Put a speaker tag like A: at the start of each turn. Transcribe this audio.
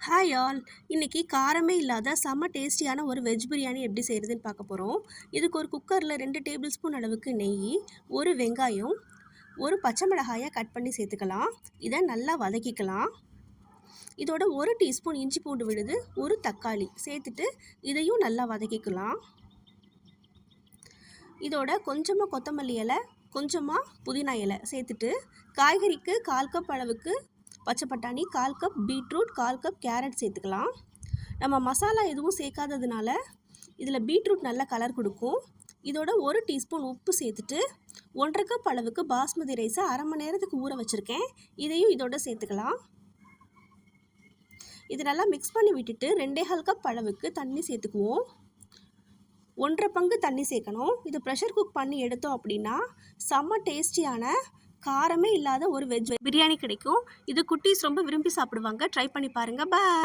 A: Hi all. இன்னைக்கு காரமே இல்லாத செம்ம டேஸ்டியான ஒரு வெஜ் பிரியாணி எப்படி செய்கிறதுன்னு பார்க்க போகிறோம். இதுக்கு ஒரு குக்கரில் 2 டேபிள் ஸ்பூன் அளவுக்கு நெய், ஒரு வெங்காயம், ஒரு பச்சை மிளகாயை கட் பண்ணி சேர்த்துக்கலாம். இதை நல்லா வதக்கிக்கலாம். இதோட 1 டீஸ்பூன் இஞ்சி பூண்டு விழுது, ஒரு தக்காளி சேர்த்துட்டு இதையும் நல்லா வதக்கிக்கலாம். இதோட கொஞ்சமாக கொத்தமல்லி இலை, கொஞ்சமாக புதினா இலை சேர்த்துட்டு காய்கறிக்கு 1/4 கப் அளவுக்கு பச்சை பட்டாணி, 1/4 கப் பீட்ரூட், 1/4 கப் கேரட் சேர்த்துக்கலாம். நம்ம மசாலா எதுவும் சேர்க்காததுனால இதில் பீட்ரூட் நல்ல கலர் கொடுக்கும். இதோட 1 டீஸ்பூன் உப்பு சேர்த்துட்டு 1/2 கப் அளவுக்கு பாஸ்மதி ரைஸை 1/2 மணி நேரத்துக்கு ஊற வச்சுருக்கேன். இதையும் இதோட சேர்த்துக்கலாம். இது நல்லா மிக்ஸ் பண்ணி விட்டுட்டு 2.25 கப் அளவுக்கு தண்ணி சேர்த்துக்குவோம். 1/2 பங்கு தண்ணி சேர்க்கணும். இது ப்ரெஷர் குக் பண்ணி எடுத்தோம் அப்படின்னா செம்ம டேஸ்டியான காரமே இல்லாத ஒரு வெஜ் பிரியாணி கிடைக்கும். இது குட்டீஸ் ரொம்ப விரும்பி சாப்பிடுவாங்க. ட்ரை பண்ணி பாருங்கள். பாய்.